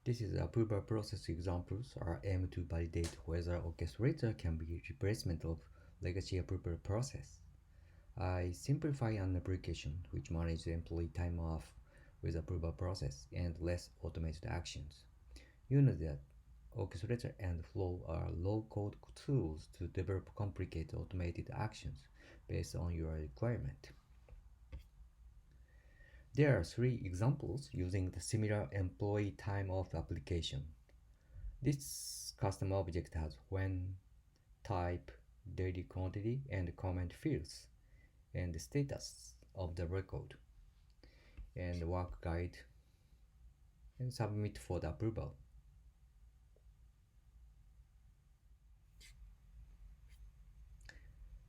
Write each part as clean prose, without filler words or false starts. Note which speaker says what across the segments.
Speaker 1: This is approval process examples are aimed to validate whether orchestrator can be replacement of legacy approval process. I simplify an application which manages employee time off with approval process and less automated actions. You know that orchestrator and flow are low-code tools to develop complicated automated actions based on your requirement. There are three examples using the similar employee time off application. This custom object has when, type, daily quantity, and comment fields, and the status of the record, and the work guide, and submit for the approval.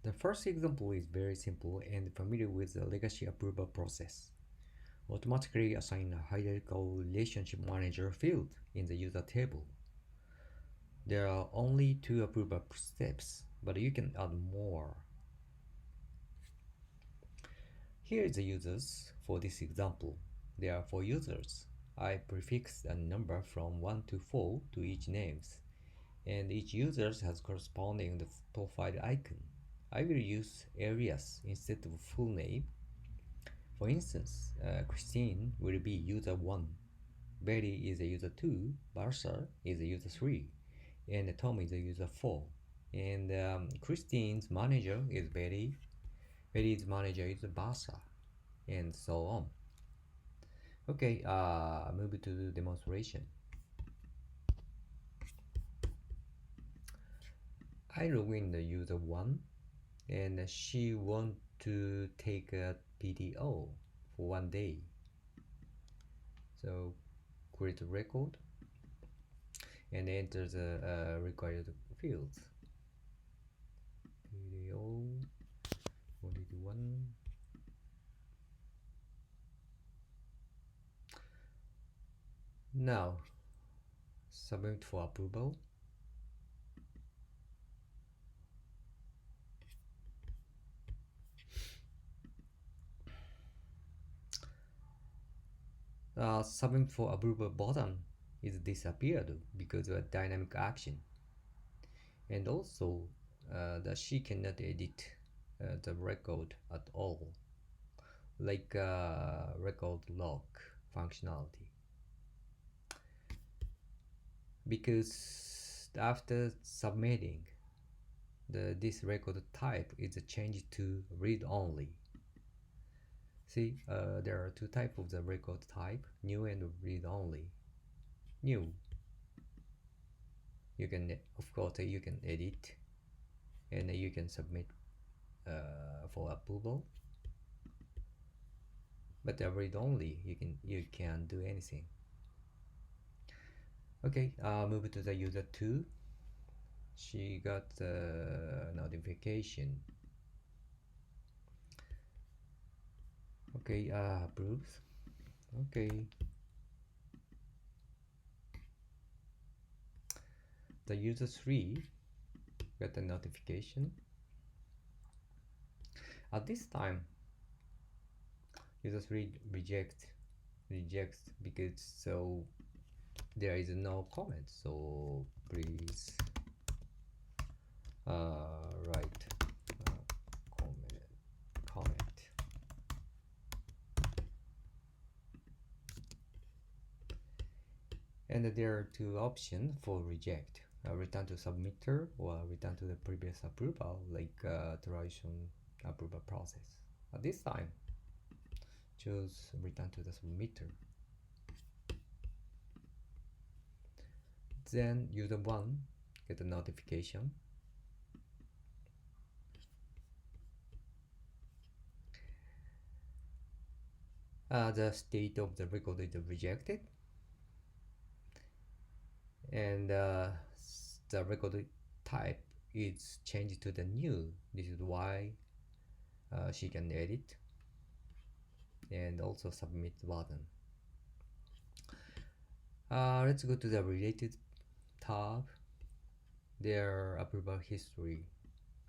Speaker 1: The first example is very simple and familiar with the legacy approval process. Automatically assign a hierarchical relationship manager field in the user table. There are only two approval steps, but you can add more. Here is the users for this example. There are four users. I prefix a number from 1 to 4 to each names, and each user has corresponding profile icon. I will use alias instead of full name. For instance, Christine will be user 1, Betty is a user 2, Barca is a user 3, and Tom is a user 4. And Christine's manager is Betty, Betty's manager is Barca, and so on. Okay, move to the demonstration. I log in the user 1, and she want to take a PTO for 1 day. So create a record and enter the required fields. PTO 41. Now submit for approval. Submit for approval button is disappeared because of a dynamic action, and also that she cannot edit the record at all, like record lock functionality, because after submitting this record type is changed to read only. See, there are two types of the record type, new and read only. New, you can, of course, you can edit and you can submit for approval. But read only, you can do anything. Okay, move to the user 2. She got the notification. Okay, approves. Okay. The user 3 got the notification. At this time, user 3 rejects because so there is no comment. So please write comment. And there are two options for reject. Return to submitter or return to the previous approval, like traditional approval process. At this time, choose return to the submitter. Then user 1 get a notification. The state of the record is rejected, and the record type is changed to the new. This is why she can edit and also submit button. Let's go to the related tab. Their approval history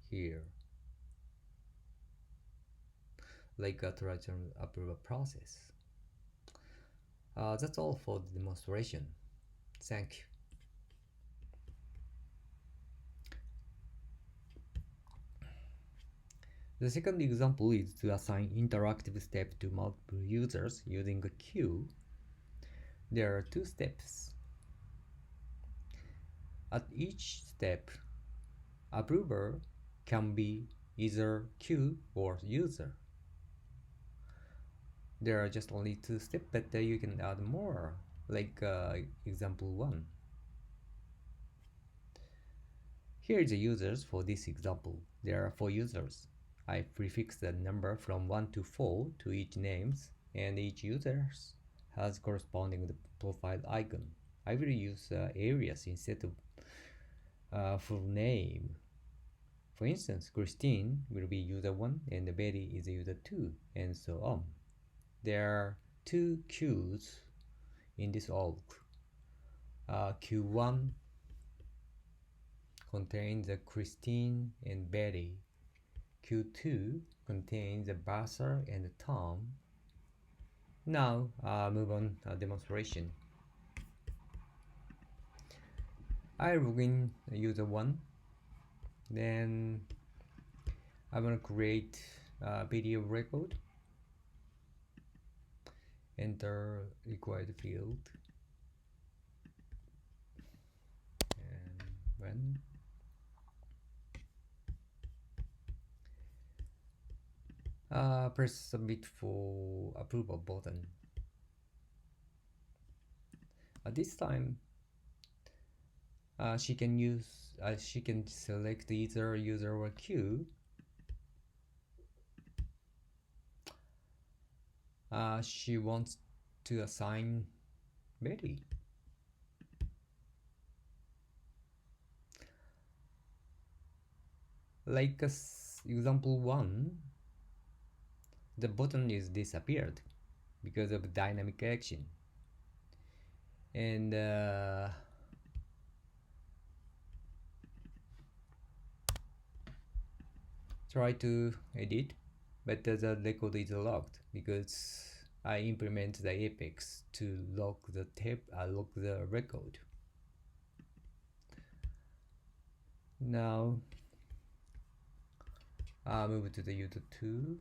Speaker 1: here, like a traditional approval process. That's all for the demonstration. Thank you. The second example is to assign interactive step to multiple users using a queue. There are two steps. At each step, approver can be either queue or user. There are just only two steps, but you can add more, like example 1. Here is the users for this example. There are 4 users. I prefix the number from 1 to 4 to each names, and each user has corresponding profile icon. I will use alias instead of full name. For instance, Christine will be user 1 and Betty is user 2, and so on. There are 2 queues in this org. Q1 contains the Christine and Betty. Q2 contains the Basser and Tom. Now move on demonstration. I log in user 1. Then I'm gonna create a video record. Enter required field. And when press submit for approval button. At this time, she can select either user or queue. She wants to assign Betty. Like example 1, the button is disappeared because of dynamic action. And try to edit, but the record is locked because I implement the apex to lock the lock the record. Now move to the user 2.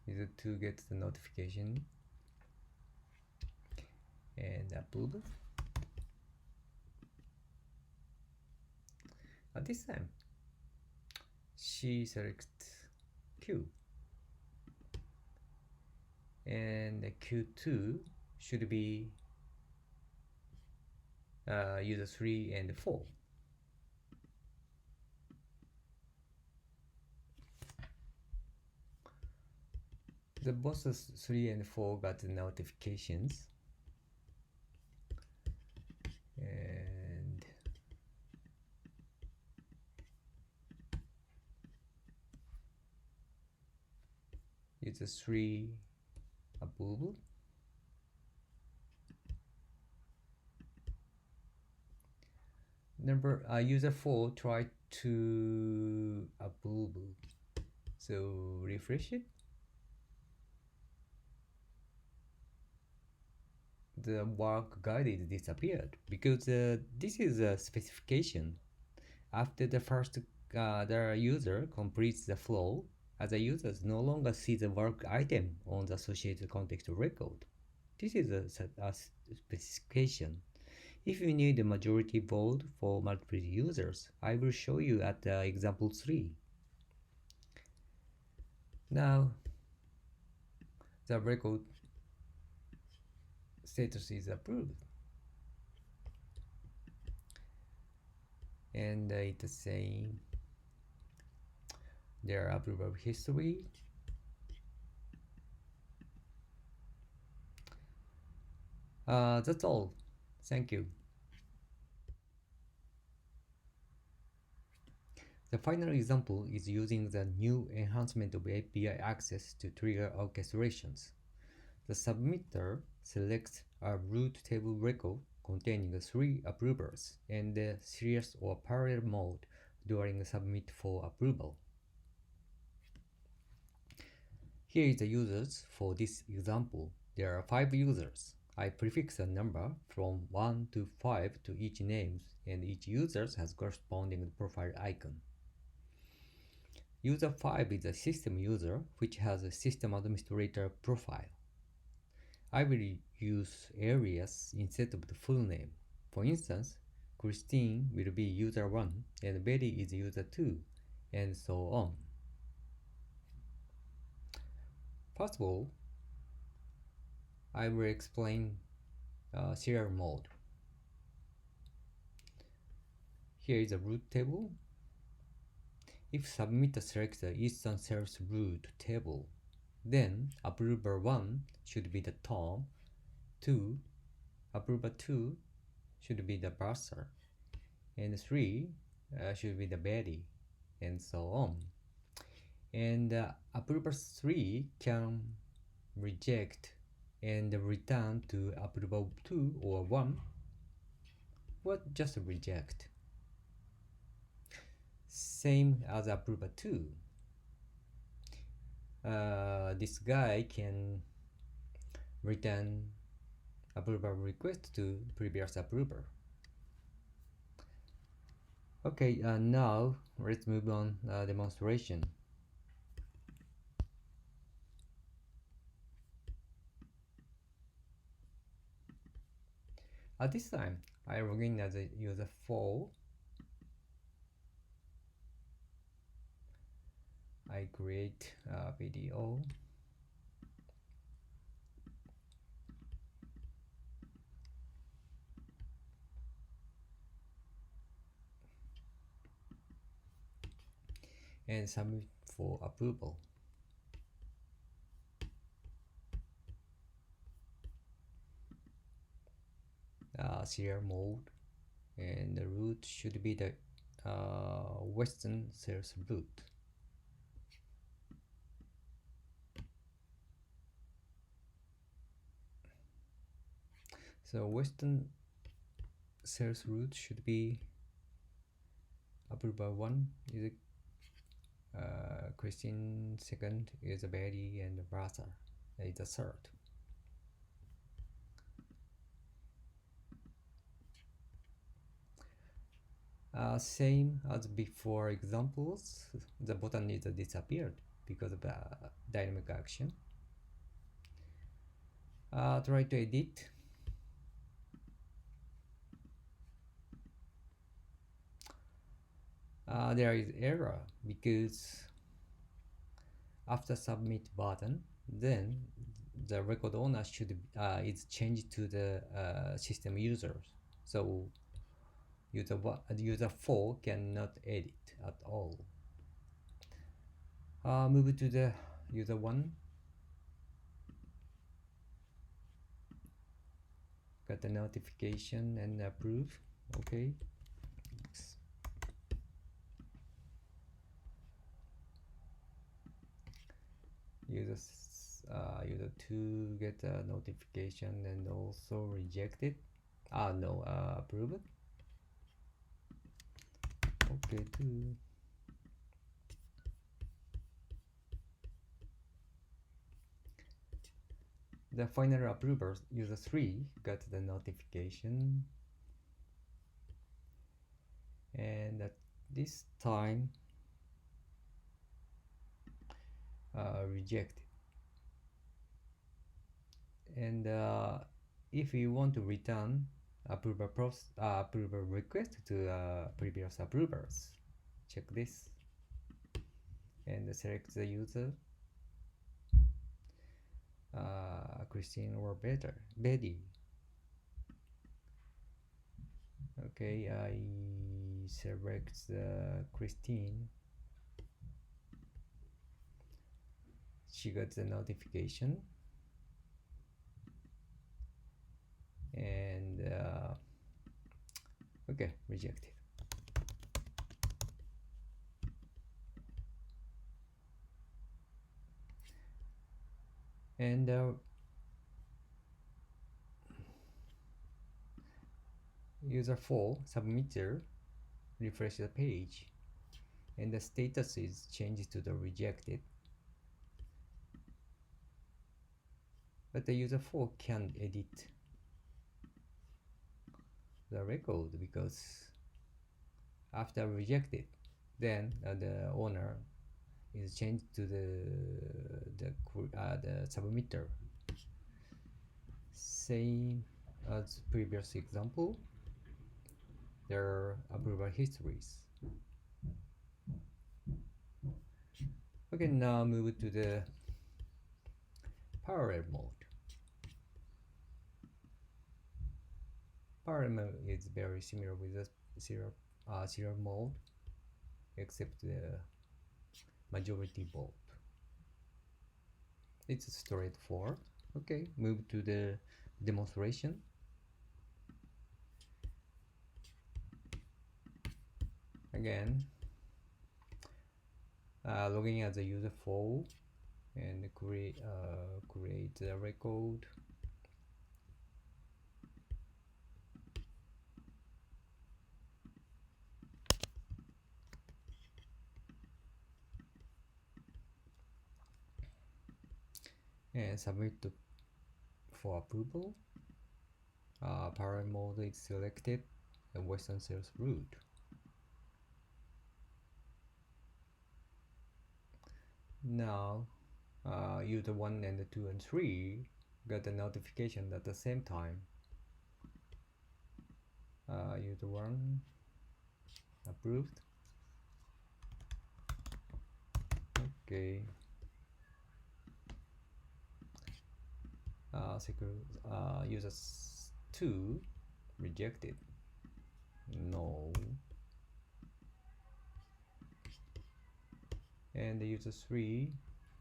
Speaker 1: User 2 gets the notification and approve. At this time, she selects Q, and Q2 should be user 3 and 4. The bosses 3 and 4 got the notifications, and user 3 approval. User 4 tried to approve, so refresh it. The work guide disappeared because this is a specification. After the first the user completes the flow, the users no longer see the work item on the associated context record. This is a specification. If you need a majority vote for multiple users, I will show you at example 3. Now, the record status is approved. And it's saying their approval history. That's all. Thank you. The final example is using the new enhancement of API access to trigger orchestrations. The submitter selects a root table record containing 3 approvers and the serious or parallel mode during submit for approval. Here is the users for this example. There are 5 users. I prefix a number from 1 to 5 to each name, and each user has corresponding profile icon. User 5 is a system user which has a system administrator profile. I will use alias instead of the full name. For instance, Christine will be user 1 and Betty is user 2, and so on. First of all, I will explain serial mode. Here is a root table. If submitter selects the Eastern Sales root table, then approver 1 should be the Tom, 2, approver 2 should be the Buster, and 3 should be the Betty, and so on. And approver 3 can reject and return to approver 2 or 1. What just reject? Same as approver 2. This guy can return approval request to previous approver. Okay, now let's move on demonstration. At this time, I log in as a user 4. I create a video. And submit for approval. Serial mode, and the root should be the Western sales root. So Western sales root should be approval 1 is Christine, 2nd is Betty, and Brother is the 3rd. Same as before examples, the button is disappeared because of the dynamic action. Try to edit. There is error because after submit button, then the record owner should is changed to the system users. So user 4 cannot edit at all. Move to the user 1. Got the notification and approve. Okay. User 2 get a notification and also reject it. No, approve it. Okay, 2. The final approver, user 3, got the notification, and at this time reject. And if you want to return approver request to previous approvers, check this and select the user, Christine or Betty. Okay, I select the Christine. She got the notification, and okay, rejected. And user 4 submitter refresh the page, and the status is changed to the rejected. But the user 4 can't edit the record because after rejected, then the owner is changed to the submitter. Same as previous example, there are approval histories. Okay, now move to the parallel mode. Parallel mode is very similar with the serial mode, except the majority vote. It's straightforward. Okay, move to the demonstration. Again, logging as a user 4 and create a record. And submit for approval. Parallel mode is selected and Western sales route. Now, user 1 and 2 and 3 got a notification at the same time. User 1 approved. Okay. User 2 rejected. No. And the user 3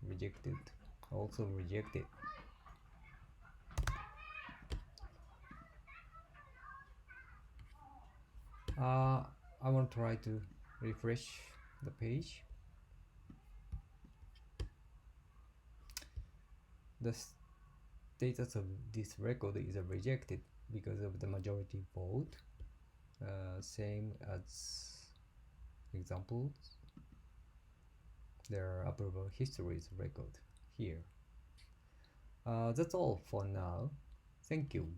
Speaker 1: rejected. Also rejected. I want to try to refresh the page. The status of this record is rejected because of the majority vote. Same as examples. Their approval history is record here. That's all for now. Thank you.